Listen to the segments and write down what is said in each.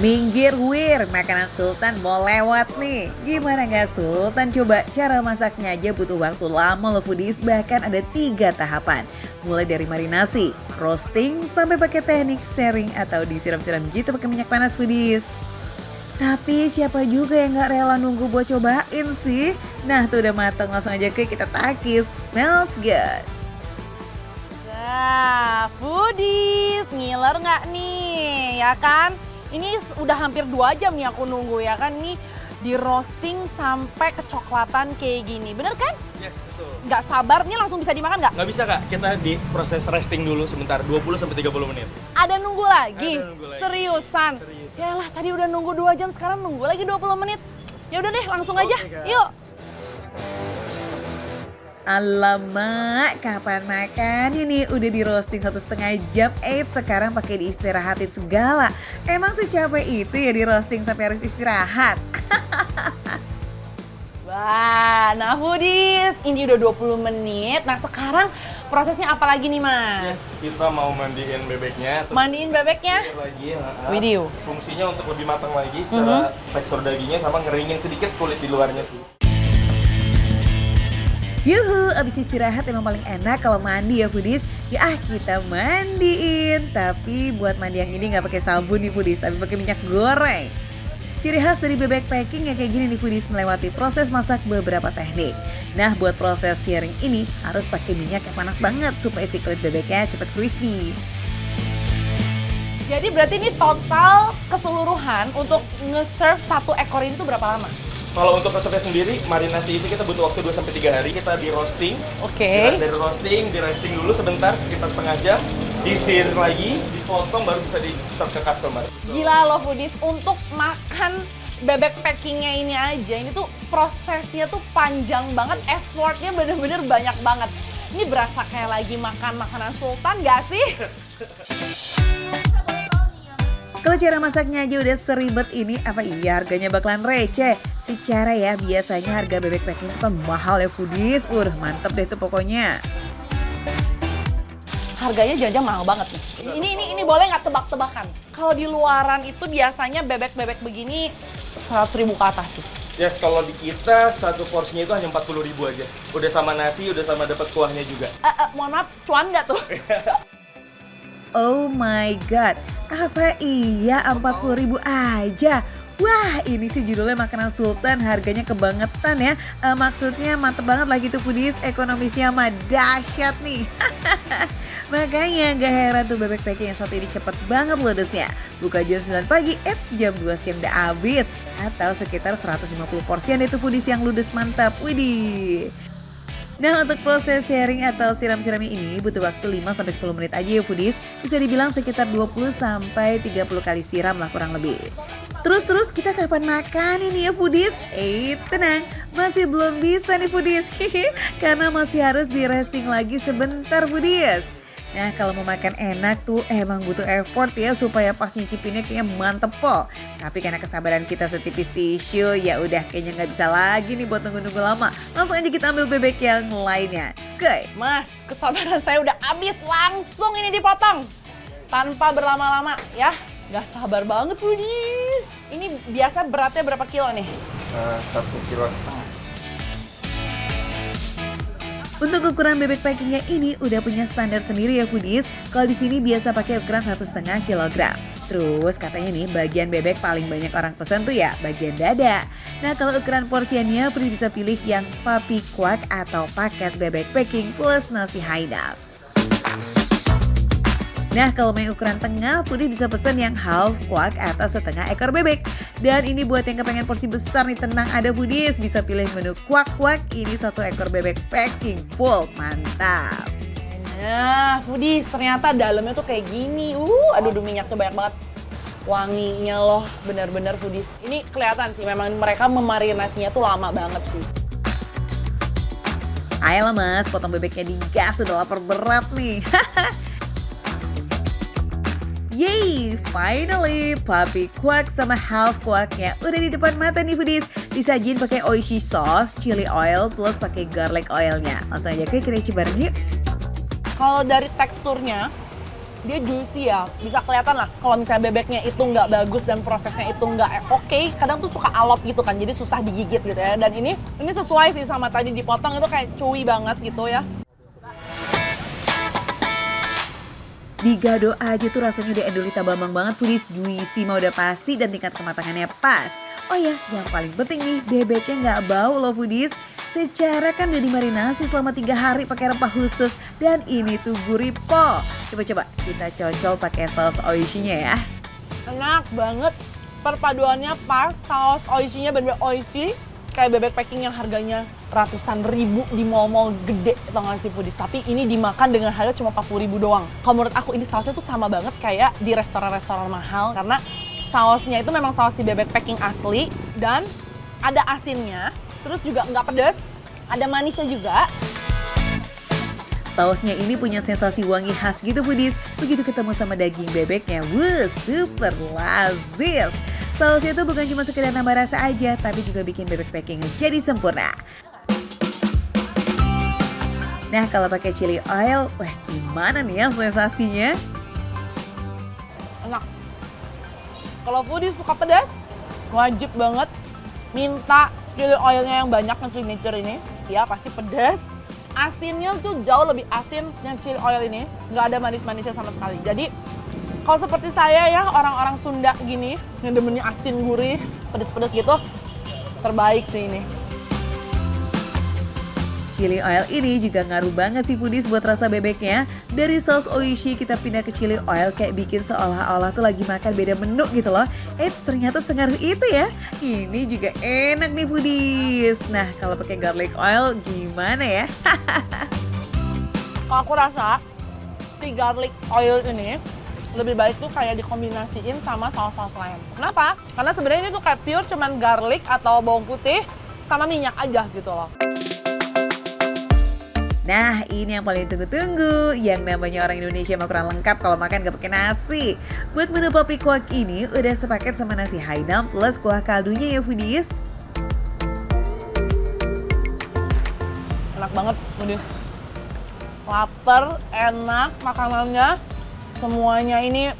Minggir wir, makanan Sultan mau lewat nih. Gimana nggak Sultan? Coba cara masaknya aja butuh waktu lama loh foodies. Bahkan ada 3 tahapan. Mulai dari marinasi, roasting, sampai pakai teknik sharing atau disiram-siram gitu pakai minyak panas foodies. Tapi siapa juga yang nggak rela nunggu buat cobain sih? Nah tuh udah matang, langsung aja ke kita takis. Smells good. Nah, foodies, ngiler nggak nih, ya kan? Ini udah hampir 2 jam nih aku nunggu ya kan, ini di roasting sampai kecoklatan kayak gini, bener kan? Yes, betul. Nggak sabar, ini langsung bisa dimakan nggak? Nggak bisa Kak, kita di proses resting dulu sebentar, 20-30 menit. Ada nunggu lagi? Ada nunggu lagi. Seriusan? Seriusan. Yalah, tadi udah nunggu 2 jam, sekarang nunggu lagi 20 menit. Ya udah deh, langsung aja, Oke, Kak. yuk. Alamak, kapan makan ini? Udah di roasting 1,5 jam, sekarang pakai diistirahatin segala. Emang secapek itu ya di roasting sampai harus istirahat? Wah, nah foodies, ini udah 20 menit. Nah sekarang prosesnya apa lagi nih Mas? Yes, kita mau mandiin bebeknya. terus Mandiin bebeknya? sisir lagi. Video. Fungsinya untuk lebih matang lagi secara tekstur dagingnya sama ngeringin sedikit kulit di luarnya sih. Yuhu, abis istirahat emang paling enak kalau mandi ya foodies. Ya kita mandiin. Tapi buat mandi yang ini nggak pakai sabun nih foodies, tapi pakai minyak goreng. Ciri khas dari bebek packing yang kayak gini nih foodies, melewati proses masak beberapa teknik. Nah buat proses searing ini harus pakai minyak yang panas banget supaya si kulit bebeknya cepet crispy. Jadi berarti ini total keseluruhan untuk nge-serve 1 ekor ini tuh berapa lama? Kalau untuk resepnya sendiri, marinasi itu kita butuh waktu 2-3 hari. Kita di roasting. Oke. Dari roasting, di resting dulu sebentar, sekitar setengah jam. Disir lagi, dipotong, baru bisa di-serve ke customer. Gila loh foodies, untuk makan bebek packingnya ini aja, ini tuh prosesnya tuh panjang banget, effortnya bener-bener banyak banget. Ini berasa kayak lagi makan makanan sultan gak sih? Kalau cara masaknya aja udah seribet ini, apa iya harganya bakalan receh? Secara ya biasanya harga bebek packing itu kan mahal ya foodies. Mantep deh tuh pokoknya. Harganya jangan mahal banget nih. Ini boleh nggak tebak-tebakan? Kalau di luaran itu biasanya bebek-bebek begini 100.000 ke atas sih. Yes, kalau di kita satu porsinya itu hanya 40.000 aja. Udah sama nasi, udah sama dapat kuahnya juga. Mohon maaf, cuan nggak tuh? Oh my god, apa iya 40.000 aja? Wah ini sih judulnya makanan sultan, harganya kebangetan ya. Maksudnya mantep banget lagi tuh foodies, ekonomisnya mah dahsyat nih. Makanya gak heran tuh bebek packing yang satu ini cepet banget ludesnya. Buka jam 9 pagi, jam 2 siang udah habis. Atau sekitar 150 porsian itu foodies yang ludes mantap, widih. Nah untuk proses sharing atau siram-siramnya ini butuh waktu 5-10 menit aja ya foodies. Bisa dibilang sekitar 20-30 kali siram lah kurang lebih. Terus kita kapan makan ini ya foodies? Tenang, masih belum bisa nih foodies. Karena masih harus di resting lagi sebentar foodies. Nah kalau mau makan enak tuh emang butuh effort ya supaya pas nyicipinnya kayaknya mantep po. Tapi karena kesabaran kita setipis tisu ya udah kayaknya nggak bisa lagi nih buat nunggu-nunggu lama. Langsung aja kita ambil bebek yang lainnya. Skoy. Mas, kesabaran saya udah habis, langsung ini dipotong. Tanpa berlama-lama ya. Gak sabar banget foodies. Ini biasa beratnya berapa kilo nih? 1,5 kilo. Untuk ukuran bebek packingnya ini udah punya standar sendiri ya foodies. Kalau di sini biasa pakai ukuran 1,5 kilogram. Terus katanya nih bagian bebek paling banyak orang pesan tuh ya bagian dada. Nah kalau ukuran porsiannya foodies bisa pilih yang puppy quack atau paket bebek packing plus nasi haidap. Nah kalau mau ukuran tengah, foodies bisa pesen yang half quack atau setengah ekor bebek. Dan ini buat yang kepengen porsi besar nih, tenang ada foodies, bisa pilih menu quack, ini 1 ekor bebek packing full, mantap. Nah foodies, ternyata dalamnya tuh kayak gini. Aduh minyaknya banyak banget. Wanginya loh, bener-bener foodies. Ini kelihatan sih, memang mereka memarinasinya tuh lama banget sih. Ayolah mas, potong bebeknya digas, udah lapar berat nih. Yeay, finally puppy quack sama half quacknya udah di depan mata nih foodies. Disajin pakai oishi sauce, chili oil, plus pakai garlic oilnya. Langsung aja kita coba yuk. Kalau dari teksturnya, dia juicy ya. Bisa kelihatan lah kalau misalnya bebeknya itu nggak bagus dan prosesnya itu nggak oke, kadang tuh suka alot gitu kan, jadi susah digigit gitu ya. Dan ini sesuai sih sama tadi dipotong itu kayak chewy banget gitu ya. Digado aja tuh rasanya udah endolita bambang banget foodies, juicy mah udah pasti dan tingkat kematangannya pas. Oh ya, yang paling penting nih bebeknya nggak bau loh foodies. Secara kan udah dimarinasi selama 3 hari pakai rempah khusus dan ini tuh gurih po. Coba-coba kita cocol pakai saus oishinya ya. Enak banget, perpaduannya pas, saus oishinya bener-bener oishi. Kayak bebek packing yang harganya ratusan ribu di mall-mall gede, tau gak sih foodies? Tapi ini dimakan dengan harga cuma 40.000 doang. Kalau menurut aku ini sausnya tuh sama banget kayak di restoran-restoran mahal. Karena sausnya itu memang saus si bebek packing asli dan ada asinnya. Terus juga nggak pedas, ada manisnya juga. Sausnya ini punya sensasi wangi khas gitu foodies. Begitu ketemu sama daging bebeknya, wuh super lazis. Sausnya tuh bukan cuma sekedar nambah rasa aja, tapi juga bikin bebek packing jadi sempurna. Nah kalau pakai chili oil, wah gimana nih ya sensasinya? Enak. Kalau foodies suka pedas, wajib banget minta chili oilnya yang banyak, yang signature ini. Ya pasti pedas. Asinnya tuh jauh lebih asin yang chili oil ini. Nggak ada manis-manisnya sama sekali. Jadi kalau seperti saya ya, orang-orang Sunda gini, yang demennya asin, gurih, pedas-pedas gitu, terbaik sih ini. Chili oil ini juga ngaruh banget sih foodies buat rasa bebeknya. Dari saus oishi kita pindah ke chili oil kayak bikin seolah-olah tuh lagi makan beda menu gitu loh. Eits, ternyata sengaruh itu ya. Ini juga enak nih foodies. Nah kalau pakai garlic oil gimana ya? Kalau aku rasa si garlic oil ini lebih baik tuh kayak dikombinasiin sama saus-saus lain. Kenapa? Karena sebenarnya ini tuh kayak pure cuman garlic atau bawang putih sama minyak aja gitu loh. Nah ini yang paling tunggu-tunggu, yang namanya orang Indonesia mah kurang lengkap kalau makan gak pakai nasi. Buat menu Poppy Kuah ini udah sepaket sama nasi Hainam plus kuah kaldunya ya foodies. Enak banget, foodies. Laper, enak makanannya. Semuanya ini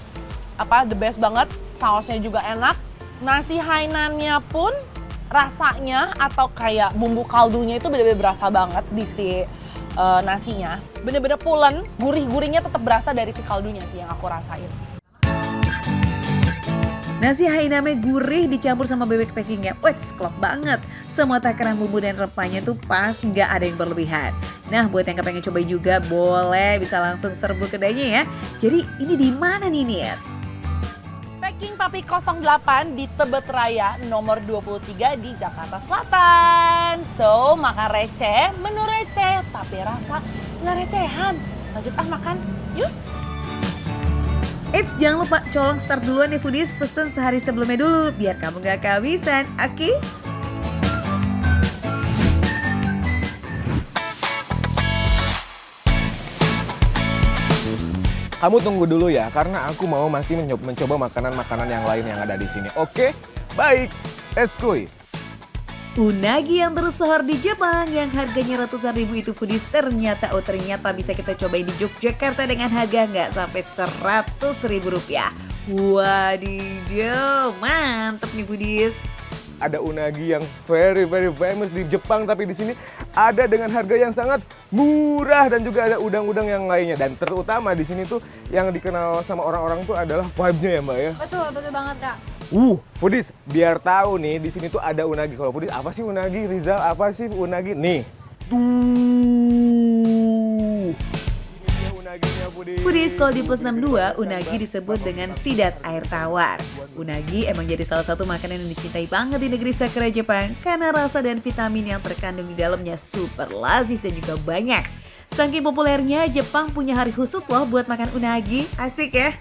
the best banget, sausnya juga enak. Nasi Hainannya pun rasanya atau kayak bumbu kaldunya itu bener-bener berasa banget di si nasinya. Bener-bener pulen, gurih-gurihnya tetap berasa dari si kaldunya sih yang aku rasain. Nasi Hainame gurih dicampur sama bebek packingnya, wets klop banget. Semua takaran bumbu dan rempahnya tuh pas, nggak ada yang berlebihan. Nah buat yang kepengen coba juga boleh bisa langsung serbu kedainya ya. Jadi ini di mana nih Niat? Packing Poppy 08 di Tebet Raya nomor 23 di Jakarta Selatan. So makan receh, menu receh tapi rasa nggak recehan. Lanjut makan, yuk. Eits, jangan lupa colong start duluan ya foodies, pesen sehari sebelumnya dulu biar kamu gak kehabisan, oke? Kamu tunggu dulu ya, karena aku mau masih mencoba makanan-makanan yang lain yang ada di sini. Oke? Baik, let's go. Unagi yang tersohor di Jepang yang harganya ratusan ribu itu foodies ternyata bisa kita cobain di Yogyakarta dengan harga nggak sampai 100.000 rupiah. Wadidaw, mantep nih foodies. Ada unagi yang very famous di Jepang, tapi di sini ada dengan harga yang sangat murah dan juga ada udang-udang yang lainnya. Dan terutama di sini tuh yang dikenal sama orang-orang tuh adalah vibe-nya ya Mbak ya. Betul banget Kak. Foodies, biar tahu nih di sini tuh ada unagi. Kalau foodies apa sih unagi? Rizal, apa sih unagi? Nih. Tuh. Ini dia unaginya foodies. Foodies kalau di plus 62, unagi disebut dengan sidat air tawar. Unagi emang jadi salah satu makanan yang dicintai banget di negeri sakura Jepang karena rasa dan vitamin yang terkandung di dalamnya super lazis dan juga banyak. Saking populernya, Jepang punya hari khusus loh buat makan unagi. Asik ya?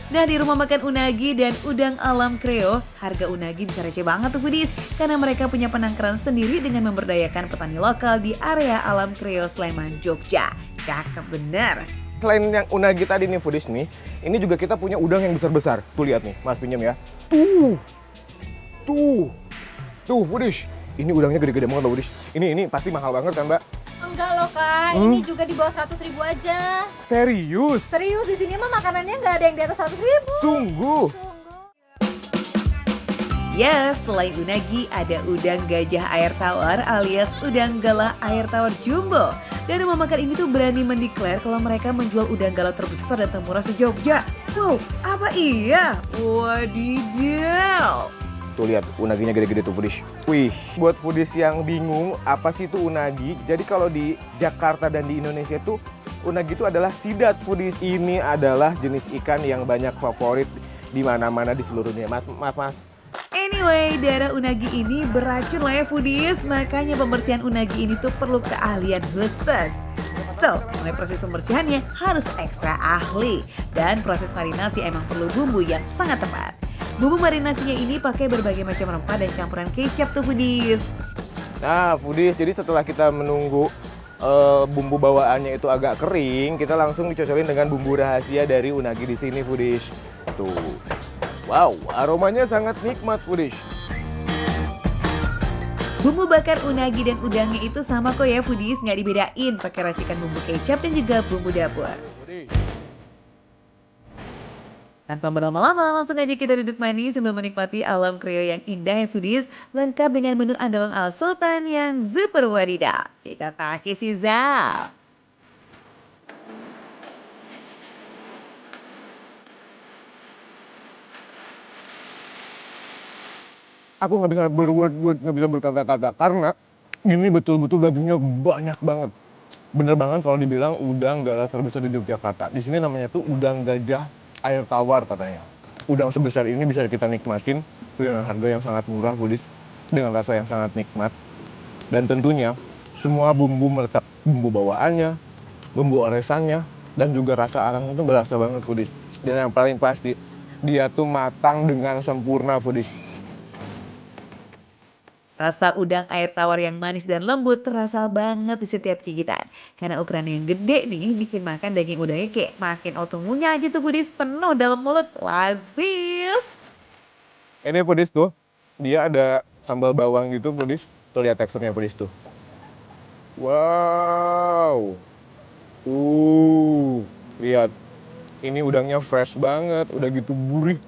Nah di rumah makan unagi dan udang alam Kreo, harga unagi bisa receh banget tuh foodies. Karena mereka punya penangkaran sendiri dengan memberdayakan petani lokal di area alam Kreo Sleman, Jogja. Cakep bener. Selain yang unagi tadi nih foodies nih, ini juga kita punya udang yang besar-besar. Tuh lihat nih, Mas pinjam ya. Tuh foodies. Ini udangnya gede-gede banget loh foodies. Ini pasti mahal banget kan Mbak? Enggak loh kak, ini juga di bawah 100.000 aja. Serius? Serius, di sini mah makanannya nggak ada yang di atas 100.000. Sungguh? Sungguh. Yes, selain unagi ada udang gajah air tawar alias udang galah air tawar jumbo. Dan rumah makan ini tuh berani mendeklar kalau mereka menjual udang galah terbesar dan termurah se-Jogja. Wow, apa iya? Wadidaw. Tuh lihat, unaginya gede-gede tuh foodies. Wih, buat foodies yang bingung apa sih itu unagi. Jadi kalau di Jakarta dan di Indonesia tuh unagi itu adalah sidat foodies. Ini adalah jenis ikan yang banyak favorit di mana-mana di seluruh dunia. Mas. Anyway, darah unagi ini beracun lah ya foodies. Makanya pembersihan unagi ini tuh perlu keahlian khusus. So, mulai proses pembersihannya harus ekstra ahli. Dan proses marinasi emang perlu bumbu yang sangat tepat. Bumbu marinasinya ini pakai berbagai macam rempah dan campuran kecap tuh foodies. Nah foodies, jadi setelah kita menunggu bumbu bawaannya itu agak kering, kita langsung dicocolin dengan bumbu rahasia dari unagi di sini foodies. Tuh. Wow, aromanya sangat nikmat foodies. Bumbu bakar unagi dan udangnya itu sama kok ya foodies, nggak dibedain pakai racikan bumbu kecap dan juga bumbu dapur. Tanpa berlama-lama, langsung aja kita duduk manis sambil menikmati alam Kreo yang indah ya foodies, lengkap dengan menu andalan Al Sultan yang super wadidaw. Kita pakai Sizal. Aku nggak bisa nggak bisa berkata-kata karena ini betul-betul dagingnya banyak banget. Bener banget kalau dibilang udang galah terbesar di Yogyakarta. Di sini namanya tuh udang gajah air tawar katanya. Udang sebesar ini bisa kita nikmatin dengan harga yang sangat murah, foodies, dengan rasa yang sangat nikmat. Dan tentunya semua bumbu melekat, bumbu bawaannya, bumbu oresannya, dan juga rasa arang itu berasa banget foodies. Dan yang paling pasti dia tuh matang dengan sempurna foodies. Rasa udang air tawar yang manis dan lembut terasa banget di setiap gigitan. Karena ukuran yang gede nih bikin makan daging udangnya kayak makin auto ngunyah aja tuh foodies, penuh dalam mulut. Lazim. Ini foodies tuh, dia ada sambal bawang gitu foodies. Tuh lihat teksturnya foodies tuh. Wow. Lihat. Ini udangnya fresh banget, udah gitu gurih.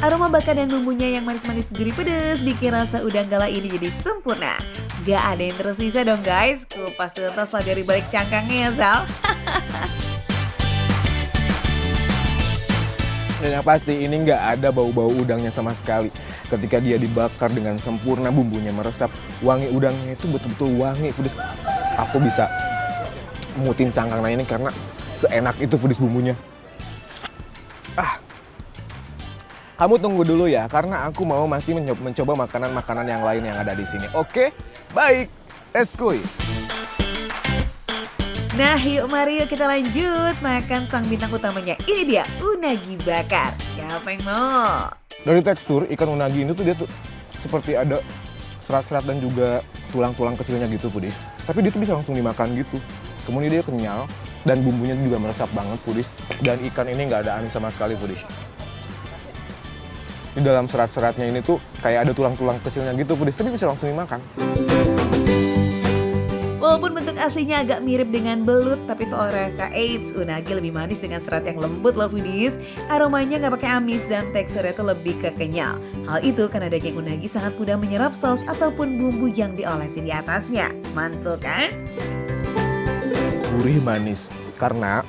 Aroma bakar dan bumbunya yang manis-manis gurih pedes bikin rasa udang galah ini jadi sempurna. Gak ada yang tersisa dong guys, kupas tuntas lah dari balik cangkangnya ya Sal. Dan yang pasti ini nggak ada bau-bau udangnya sama sekali. Ketika dia dibakar dengan sempurna, bumbunya meresap, wangi udangnya itu betul-betul wangi foodies. Aku bisa mutin cangkangnya ini karena seenak itu foodies bumbunya. Kamu tunggu dulu ya, karena aku mau masih mencoba makanan-makanan yang lain yang ada di sini. Oke, baik, let's go. Nah yuk mari yuk kita lanjut makan sang bintang utamanya. Ini dia unagi bakar. Siapa yang mau? Dari tekstur ikan unagi ini tuh dia tuh seperti ada serat-serat dan juga tulang-tulang kecilnya gitu foodies. Tapi dia tuh bisa langsung dimakan gitu. Kemudian dia kenyal dan bumbunya juga meresap banget foodies. Dan ikan ini nggak ada amis sama sekali foodies. Di dalam serat-seratnya ini tuh kayak ada tulang-tulang kecilnya gitu foodies, tapi bisa langsung dimakan. Walaupun bentuk aslinya agak mirip dengan belut, tapi soal rasa eits, unagi lebih manis dengan serat yang lembut loh foodies. Aromanya nggak pakai amis dan teksturnya tuh lebih kekenyal. Hal itu karena daging unagi sangat mudah menyerap saus ataupun bumbu yang diolesin di atasnya. Mantul kan? Gurih manis, karena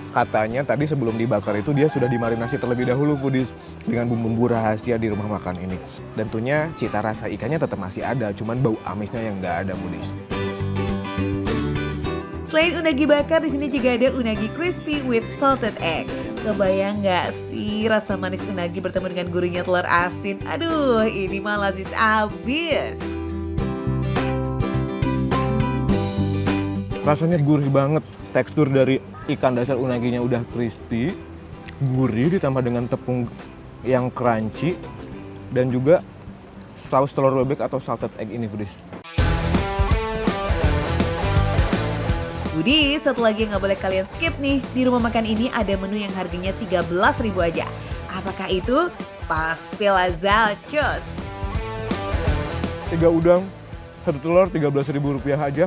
katanya tadi sebelum dibakar itu dia sudah dimarinasi terlebih dahulu foodies dengan bumbu-bumbu rahasia di rumah makan ini. Dan tentunya cita rasa ikannya tetap masih ada, cuman bau amisnya yang nggak ada foodies. Selain unagi bakar, di sini juga ada unagi crispy with salted egg. Kebayang nggak sih rasa manis unagi bertemu dengan gurihnya telur asin? Aduh, ini mah lazis abis. Rasanya gurih banget, tekstur dari ikan dasar unaginya udah crispy, gurih ditambah dengan tepung yang crunchy, dan juga saus telur bebek atau salted egg ini foodies. Foodies, satu lagi yang nggak boleh kalian skip nih. Di rumah makan ini ada menu yang harganya 13.000 aja. Apakah itu? Spaspilazalchos. 3 udang, Satu telur Rp13.000 aja.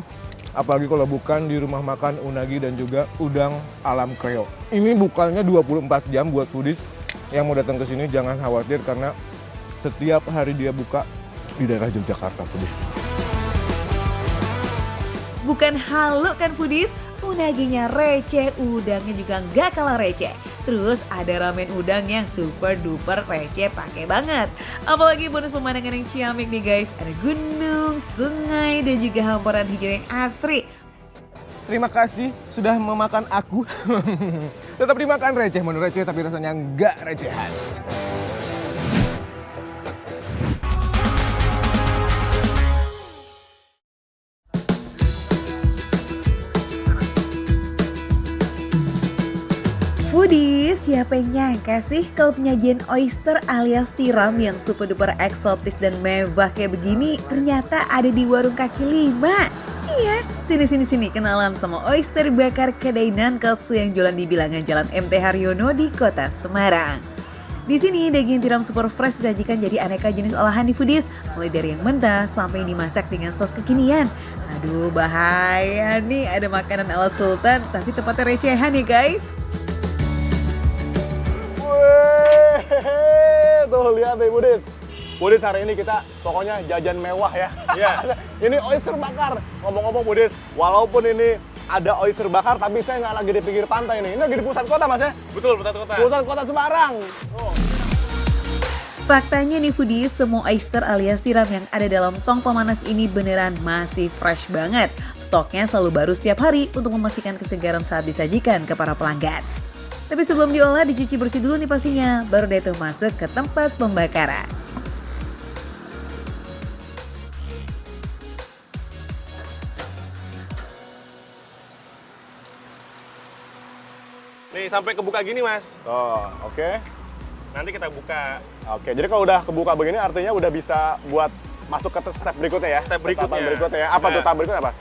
Apalagi kalau bukan di rumah makan unagi dan juga udang alam kreo. Ini bukannya 24 jam buat foodies yang mau datang ke sini, jangan khawatir karena setiap hari dia buka di daerah Yogyakarta foodies. Bukan halu kan foodies, unaginya receh, udangnya juga nggak kalah receh. Terus ada ramen udang yang super duper receh pakai banget. Apalagi bonus pemandangan yang ciamik nih guys. Ada gunung, sungai, dan juga hamparan hijau yang asri. Terima kasih sudah memakan aku. Tetap dimakan receh, menurut receh tapi rasanya nggak recehan. Foodies, siapa yang nyangka sih kalau penyajian oyster alias tiram yang super duper eksotis dan mewah kayak begini ternyata ada di warung kaki lima. Iya, sini kenalan sama oyster bakar kedai Nankatsu yang jualan di bilangan Jalan MT Haryono di Kota Semarang. Di sini daging tiram super fresh disajikan jadi aneka jenis olahan di foodies, mulai dari yang mentah sampai yang dimasak dengan sos kekinian. Aduh, bahaya nih, ada makanan ala sultan tapi tempatnya recehan ya guys. Tuh lihat nih Budis. Budis hari ini kita pokoknya jajan mewah ya. Iya. Ini oyster bakar. Ngomong-ngomong Budis, walaupun ini ada oyster bakar tapi saya nggak lagi di pinggir pantai nih. Ini lagi di pusat kota Mas ya? Betul, pusat kota. Pusat kota Semarang. Oh. Faktanya nih foodies, semua oyster alias tiram yang ada dalam tong pemanas ini beneran masih fresh banget. Stoknya selalu baru setiap hari untuk memastikan kesegaran saat disajikan ke para pelanggan. Tapi sebelum diolah dicuci bersih dulu nih pastinya, baru deh tuh masuk ke tempat pembakaran. Nih sampai kebuka gini mas. Oh, oke. Nanti kita buka. Oke, jadi kalau udah kebuka begini artinya udah bisa buat masuk ke step berikutnya ya? Step berikutnya. Tahapan berikutnya ya. Apa tuh tahap berikutnya apa?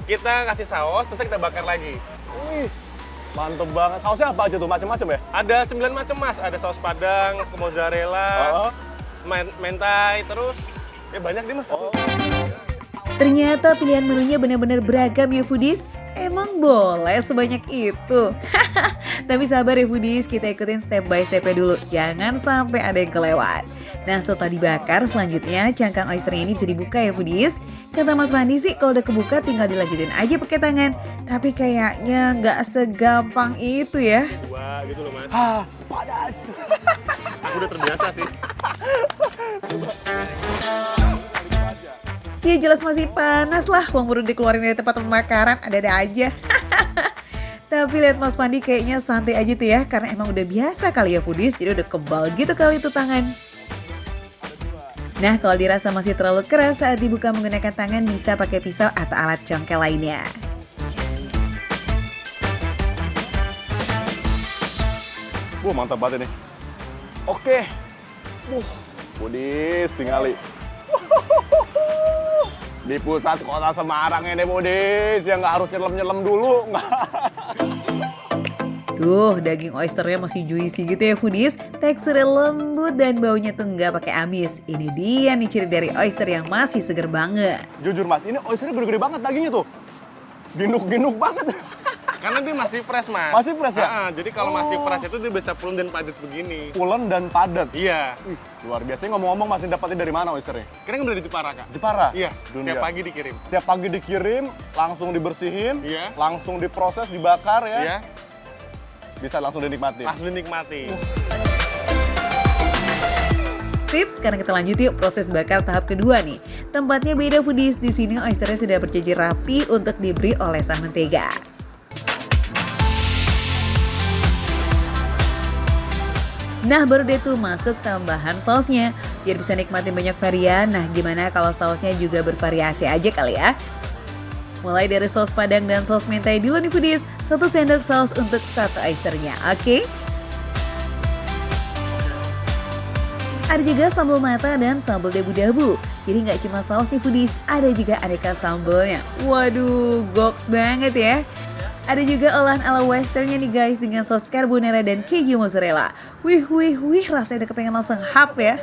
Kita kasih saus, terus kita bakar lagi. Wih, mantep banget. Sausnya apa aja tuh? Macem-macem ya? Ada 9 macam mas. Ada saus padang, mozzarella, mentai, terus ya banyak deh mas. Oh. Ternyata pilihan menunya benar-benar beragam ya foodies. Emang boleh sebanyak itu? Tapi sabar ya foodies, kita ikutin step by stepnya dulu. Jangan sampai ada yang kelewat. Nah setelah dibakar, selanjutnya cangkang oysternya ini bisa dibuka ya foodies. Kata Mas Fandi sih kalau udah kebuka tinggal dilanjutin aja pakai tangan. Tapi kayaknya nggak segampang itu ya. Dua gitu loh mas. Hah, panas. Aku udah terbiasa sih. Ya jelas masih panas lah, uang baru dikeluarin dari tempat pembakaran, ada-ada aja. Tapi lihat Mas Fandi kayaknya santai aja tuh ya, karena emang udah biasa kali ya foodies, jadi udah kebal gitu kali itu tangan. Nah kalau dirasa masih terlalu keras saat dibuka menggunakan tangan bisa pakai pisau atau alat congkel lainnya. Mantap banget ini. Oke. Budis tinggali. Di pusat kota Semarang ini Budis, yang nggak harus nyelam-nyelam dulu. Tuh daging oysternya masih juicy gitu ya foodies, teksturnya lembut dan baunya tuh nggak pakai amis. Ini dia nih ciri dari oyster yang masih seger banget. Jujur Mas, ini oysternya gede-gede banget dagingnya tuh. Ginuk-ginuk banget. Karena dia masih fresh mas. Masih fresh ya? Jadi kalau masih fresh itu dia bisa pulen dan padat begini. Pulen dan padat. Iya. Wih, luar biasa. Ngomong-ngomong masih dapatnya dari mana oysternya? Kira beli di Jepara kak. Jepara? Iya. Dunia. Setiap pagi dikirim. Setiap pagi dikirim, langsung dibersihin, Iya. langsung diproses, dibakar ya. Iya. Bisa langsung dinikmati. Langsung dinikmati. Tips, sekarang kita lanjut yuk proses bakar tahap kedua nih. Tempatnya beda foodies, di sini oysternya sudah berjejer rapi untuk diberi olesan mentega. Nah baru deh tuh masuk tambahan sausnya, biar bisa nikmatin banyak varian. Nah gimana kalau sausnya juga bervariasi aja kali ya. Mulai dari saus padang dan saus mentai dulu nih foodies, 1 sendok saus untuk 1 oysternya, oke? Ada juga sambal mata dan sambal dabu-dabu. Jadi nggak cuma saus nih foodies, ada juga aneka sambalnya. Waduh, goks banget ya. Ada juga olahan ala westernnya nih guys dengan saus carbonara dan keju mozzarella. Wih, rasanya udah kepengen langsung hap ya.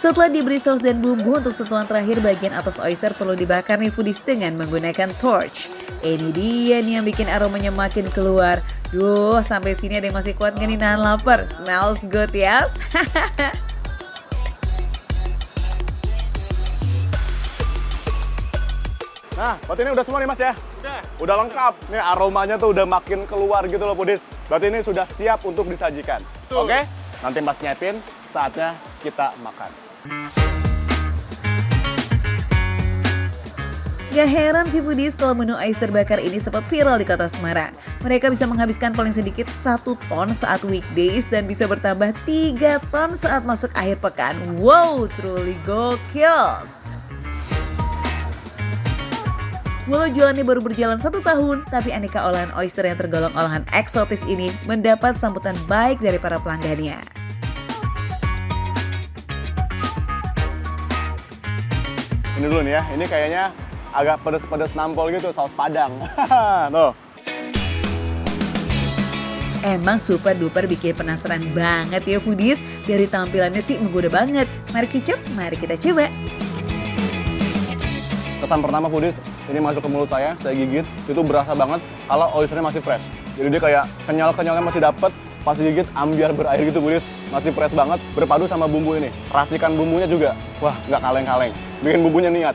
Setelah diberi saus dan bumbu, untuk sentuhan terakhir bagian atas oyster perlu dibakar nih foodies dengan menggunakan torch. Ini dia nih yang bikin aromanya makin keluar. Duh, sampai sini ada yang masih kuat nggak nih nahan lapar? Smells good, yes? Nah, berarti ini udah semua nih Mas ya? Udah lengkap. Nih aromanya tuh udah makin keluar gitu loh Pudis. Berarti ini sudah siap untuk disajikan. Betul. Oke? Nanti Mas nyiapin, saatnya kita makan. Gak heran sih foodies kalau menu oyster bakar ini sempat viral di kota Semarang. Mereka bisa menghabiskan paling sedikit 1 ton saat weekdays dan bisa bertambah 3 ton saat masuk akhir pekan. Wow, truly gokil! Walau jualannya baru berjalan 1 tahun, tapi aneka olahan oyster yang tergolong olahan eksotis ini mendapat sambutan baik dari para pelanggannya. Ini dulu nih ya, ini kayaknya agak pedes-pedes nampol gitu, saus padang. Tuh. Emang super duper bikin penasaran banget ya foodies. Dari tampilannya sih menggoda banget. Mari kicep, mari kita coba. Kesan pertama Pudis, ini masuk ke mulut saya gigit, itu berasa banget kalau oysternya masih fresh. Jadi dia kayak kenyal-kenyalnya masih dapet, pas digigit ambiar berair gitu Pudis, masih fresh banget, berpadu sama bumbu ini. Racikan bumbunya juga, wah nggak kaleng-kaleng, bikin bumbunya niat.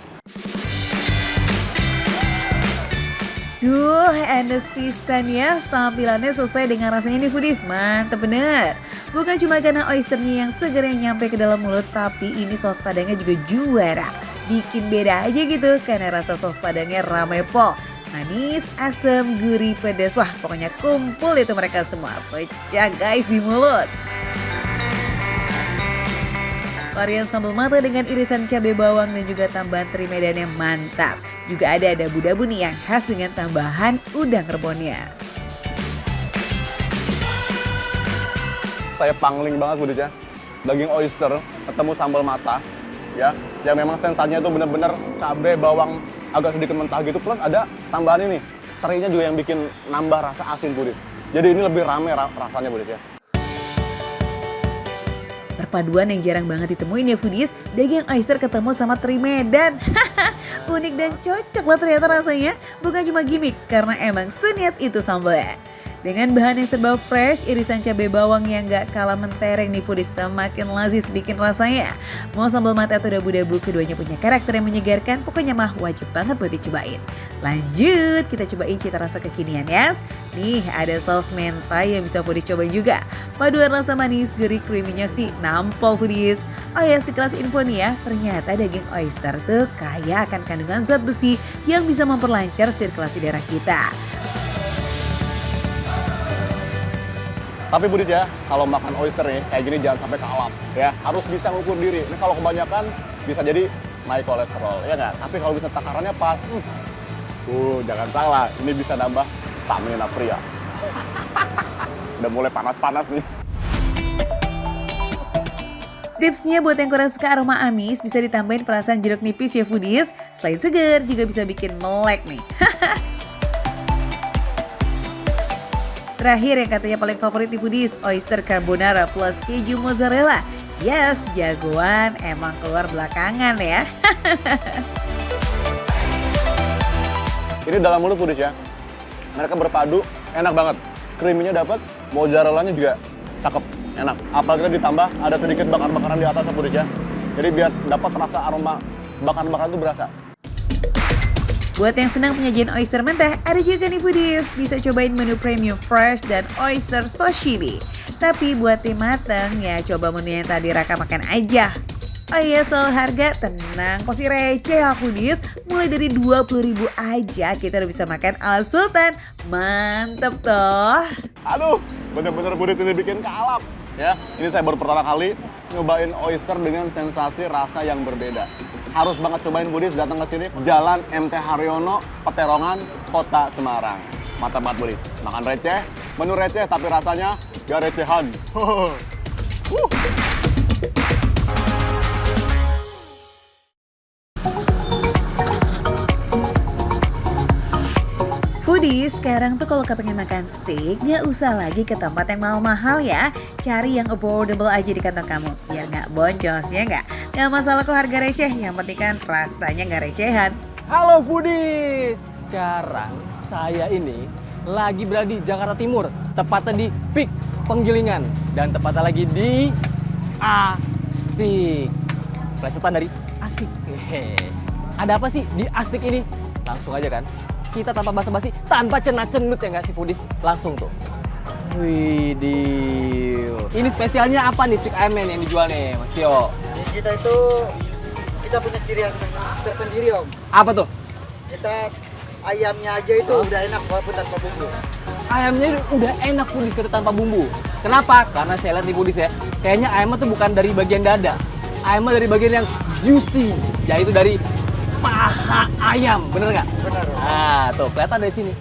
Duh, endes pisan ya, tampilannya sesuai dengan rasanya nih foodies, mantep bener. Bukan cuma karena oysternya yang segar yang nyampe ke dalam mulut, tapi ini saus padangnya juga juara. Bikin beda aja gitu karena rasa saus padangnya ramai pol. Manis, asam, gurih, pedas. Wah, pokoknya kumpul itu mereka semua. Pecah guys di mulut. Varian sambal mata dengan irisan cabai bawang dan juga tambahan teri medan yang mantap. Juga ada dabu-dabu nih yang khas dengan tambahan udang rebonnya. Saya pangling banget Budis ya, daging oyster ketemu sambal mata. Ya, yang memang sensasinya tuh bener-bener cabai bawang agak sedikit mentah gitu, plus ada tambahan ini terinya juga yang bikin nambah rasa asin Budis. Jadi ini lebih rame rasanya Budis ya. Perpaduan yang jarang banget ditemuin ya foodies, daging oyster ketemu sama teri medan. Unik dan cocok lah ternyata rasanya, bukan cuma gimmick karena emang seniat itu sambalnya. Dengan bahan yang serba fresh, irisan cabai bawang yang gak kalah mentereng nih foodies semakin lazis bikin rasanya. Mau sambal mata atau dabu-dabu, keduanya punya karakter yang menyegarkan, pokoknya mah wajib banget buat dicobain. Lanjut, kita cobain cita rasa kekinian ya. Nih ada saus mentai yang bisa foodies cobain juga. Paduan rasa manis, gurih, creamy-nya sih nampol foodies. Oh ya, sekelas info nih ya, ternyata daging oyster tuh kaya akan kandungan zat besi yang bisa memperlancar sirkulasi darah kita. Tapi Budis ya, kalau makan oyster nih kayak gini jangan sampai kalap ya. Harus bisa ngukur diri. Ini kalau kebanyakan bisa jadi naik kolesterol ya nggak? Tapi kalau bisa takarannya pas, jangan salah. Ini bisa nambah stamina pria. Udah mulai panas-panas nih. Tipsnya buat yang kurang suka aroma amis, bisa ditambahin perasan jeruk nipis ya foodies. Selain seger, juga bisa bikin melek nih. Terakhir yang katanya paling favorit di foodies, oyster carbonara plus keju mozzarella. Yes, jagoan emang keluar belakangan ya. Ini dalam mulut Budis ya. Mereka berpadu, enak banget. Creamy-nya dapat, mozzarella-nya juga cakep, enak. Apalagi ditambah ada sedikit bakar-bakaran di atasnya Budis ya. Jadi biar dapat rasa aroma bakar-bakaran itu berasa. Buat yang senang penyajian oyster mentah, ada juga nih foodies. Bisa cobain menu premium fresh dan oyster sashimi. Tapi buat tim mateng ya coba menu yang tadi Raka makan aja. Oh iya, soal harga tenang, pasti receh ya foodies. Mulai dari 20.000 aja kita udah bisa makan ala Sultan. Mantep toh. Aduh, bener-bener Budis ini bikin kalap. Ya, ini saya baru pertama kali nyobain oyster dengan sensasi rasa yang berbeda. Harus banget cobain Budis, datang ke sini, Jalan MT Haryono, Peterongan, Kota Semarang. Mantap banget Budis. Makan receh, menu receh tapi rasanya gak recehan. Foodies Foodies, sekarang tuh kalau kepengen makan steak, nggak usah lagi ke tempat yang mahal-mahal ya. Cari yang affordable aja di kantong kamu, biar nggak boncos ya nggak? Nggak masalah kok harga receh, yang penting kan rasanya nggak recehan. Halo Foodies, sekarang saya ini lagi berada di Jakarta Timur, tepatnya di Peak Penggilingan, dan tepatnya lagi di Astik. Plesetan dari Asik. Hehe. Ada apa sih di Astik ini? Langsung aja kan, kita tanpa basa-basi, tanpa cenat-cenut ya nggak sih Foodies? Langsung tuh. Widih. Ini spesialnya apa nih steak ayamnya yang dijual nih Mas Tio? Kita itu punya ciri yang tersendiri Om. Apa tuh? Kita ayamnya aja itu udah enak walaupun tanpa bumbu. Ayamnya udah enak Foodies kita tanpa bumbu. Kenapa? Karena saya lihat nih Foodies ya, kayaknya ayamnya tuh bukan dari bagian dada. Ayamnya dari bagian yang juicy, yaitu dari paha ayam, bener nggak? Benar. Nah, tuh kelihatan dari sini.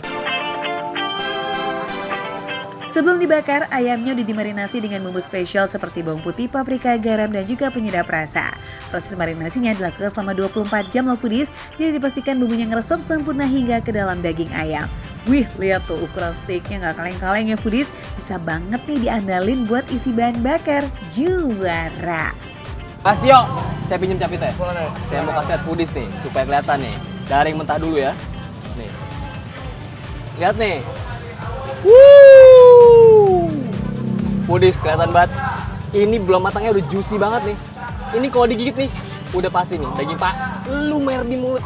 Sebelum dibakar, ayamnya udah dimarinasi dengan bumbu spesial seperti bawang putih, paprika, garam, dan juga penyedap rasa. Proses marinasinya dilakukan selama 24 jam loh Foodies, jadi dipastikan bumbunya ngeresep sempurna hingga ke dalam daging ayam. Wih, lihat tuh ukuran steaknya nggak kaleng-kaleng ya Foodies, bisa banget nih diandalin buat isi bahan bakar. Juara! Mas Tio, saya pinjam capitnya. Boleh. Saya mau kasih lihat Foodies nih, supaya kelihatan nih. Dari yang mentah dulu ya. Nih. Lihat nih. Foodies kelihatan banget. Ini belum matangnya udah juicy banget nih. Ini kalau digigit nih, udah pasti nih daging pak lumer di mulut.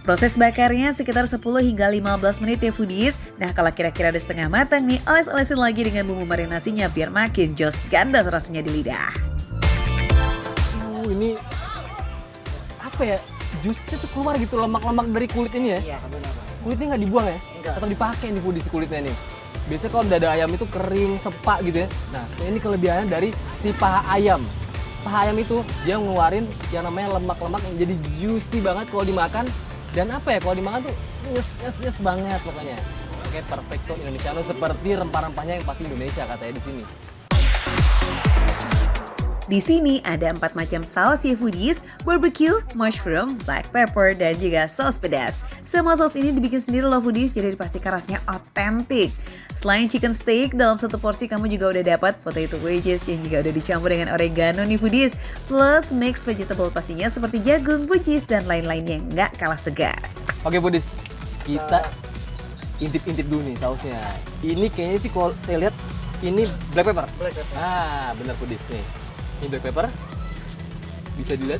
Proses bakarnya sekitar 10 hingga 15 menit ya Foodies. Nah kalau kira-kira udah setengah matang nih, oles-olesin lagi dengan bumbu marinasinya biar makin jos gandas rasanya di lidah. Ini apa ya? Jusnya tuh keluar gitu, lemak-lemak dari kulit ini ya. Iya, benar. Kulitnya nggak dibuang ya? Enggak. Tetap dipakai nih Foodies kulitnya nih. Biasanya kalau dada ayam itu kering, sepak gitu ya. Nah, ini kelebihannya dari si paha ayam. Paha ayam itu dia ngeluarin yang namanya lemak-lemak yang jadi juicy banget kalau dimakan. Dan apa ya, kalau dimakan tuh nyes banget pokoknya. Oke, perfecto Indonesiano seperti rempah-rempahnya yang pasti Indonesia katanya di sini. Di sini ada 4 macam saus ya Foodies, barbecue, mushroom, black pepper, dan juga saus pedas. Semua saus ini dibikin sendiri loh Foodies, jadi dipastikan rasanya otentik. Selain chicken steak, dalam satu porsi kamu juga udah dapat potato wedges yang juga udah dicampur dengan oregano nih Foodies. Plus mix vegetable pastinya seperti jagung, buncis, dan lain-lainnya nggak kalah segar. Oke Foodies, kita intip-intip dulu nih sausnya. Ini kayaknya sih kalau saya lihat ini black pepper. Black pepper. Ah, benar Foodies nih. Ini black pepper. Bisa dilihat.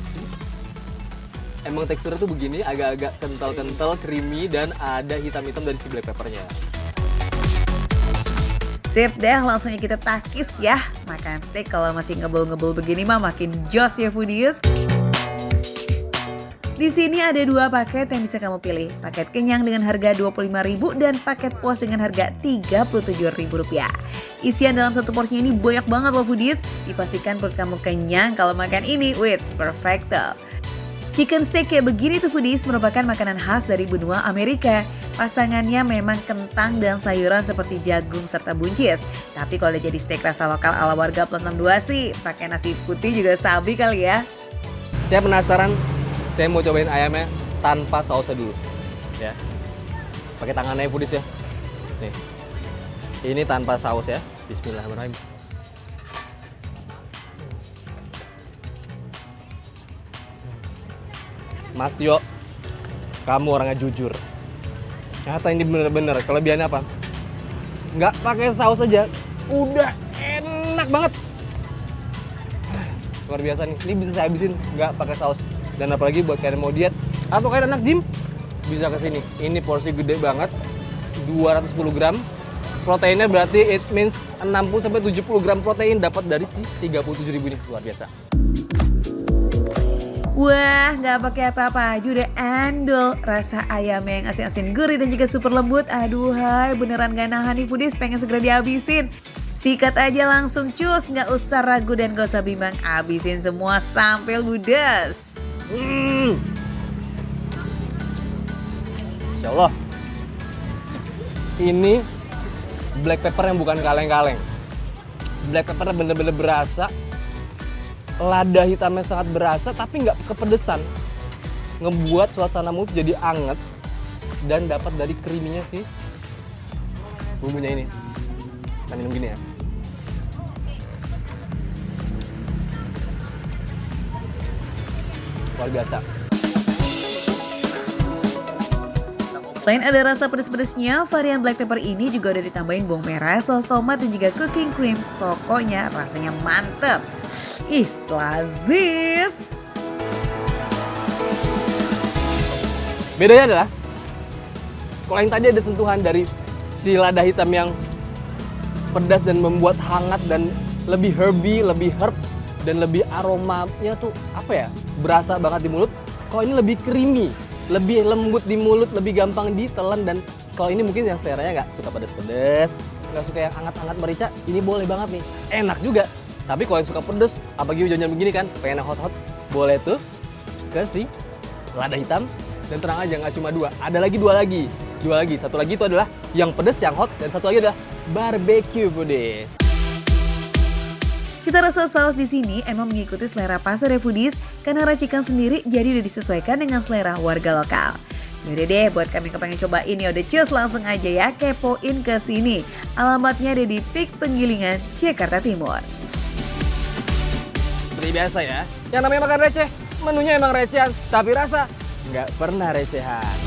Emang teksturnya tuh begini, agak-agak kental-kental, creamy, dan ada hitam-hitam dari si black peppernya. Sip deh, langsung aja kita takis ya. Makan steak kalau masih ngebul-ngebul begini mah makin jos ya Foodies. Di sini ada 2 paket yang bisa kamu pilih. Paket kenyang dengan harga Rp25.000 dan paket puas dengan harga Rp37.000. Isian dalam satu porsinya ini banyak banget loh Foodies. Dipastikan perut kamu kenyang kalau makan ini. It's perfecto. Chicken steak kayak begini tuh Foodies merupakan makanan khas dari benua Amerika. Pasangannya memang kentang dan sayuran seperti jagung serta buncis. Tapi kalau udah jadi steak rasa lokal ala warga plus 62 sih, pakai nasi putih juga sabi kali ya. Saya penasaran, saya mau cobain ayamnya tanpa sausnya dulu. Ya. Pakai tangannya Foodies ya. Nih. Ini tanpa saus ya. Bismillahirrahmanirrahim. Mas Tio, kamu orangnya jujur. Ternyata ini bener-bener kelebihannya apa? Nggak pakai saus aja, udah enak banget. Luar biasa nih, ini bisa saya habisin nggak pakai saus. Dan apalagi buat kalian mau diet atau kalian anak gym, bisa ke sini. Ini porsi gede banget, 210 gram. Proteinnya berarti it means 60-70 gram protein dapat dari si 37.000 ini, luar biasa. Wah, nggak pakai apa-apa aja udah endol. Rasa ayam yang asin-asin gurih dan juga super lembut. Aduh, hai, beneran gak nahan nih Foodies, pengen segera dihabisin. Sikat aja langsung cus, nggak usah ragu dan gak usah bimbang. Habisin semua sampai ludes. Insya Allah. Ini black pepper yang bukan kaleng-kaleng. Black pepper bener-bener berasa. Lada hitamnya sangat berasa tapi nggak kepedesan. Ngebuat suasana mulut jadi anget. dan dapat dari creamy-nya sih bumbunya ini. Kita minum gini ya. Luar biasa. Selain ada rasa pedes-pedesnya, varian black pepper ini juga udah ditambahin bawang merah, saus tomat, dan juga cooking cream. Pokoknya rasanya mantep. Ih, lazis. Bedanya adalah, kalau yang tadi ada sentuhan dari si lada hitam yang pedas dan membuat hangat dan lebih herby, lebih herb, dan lebih aromanya tuh apa ya, berasa banget di mulut. Kalau ini lebih creamy, lebih lembut di mulut, lebih gampang ditelan. Dan kalau ini mungkin yang seleranya nggak suka pedas-pedas, nggak suka yang hangat-hangat merica, ini boleh banget nih, enak juga. Tapi kalau yang suka pedas, apalagi hujan-hujan begini kan, pengen yang hot-hot, boleh tuh ke si lada hitam. Dan tenang aja, nggak cuma dua, ada lagi dua lagi. Satu lagi itu adalah yang pedas, yang hot, dan satu lagi adalah barbecue foodies. Cita rasa saus di sini emang mengikuti selera pasar ya foodies, karena racikan sendiri jadi udah disesuaikan dengan selera warga lokal. Yaudah deh, buat kami yang pengen cobain ya udah cus langsung aja ya kepoin ke sini. Alamatnya ada di Pik Penggilingan, Jakarta Timur. Seperti biasa ya, yang namanya makan receh, menunya emang recehan, tapi rasa nggak pernah recehan.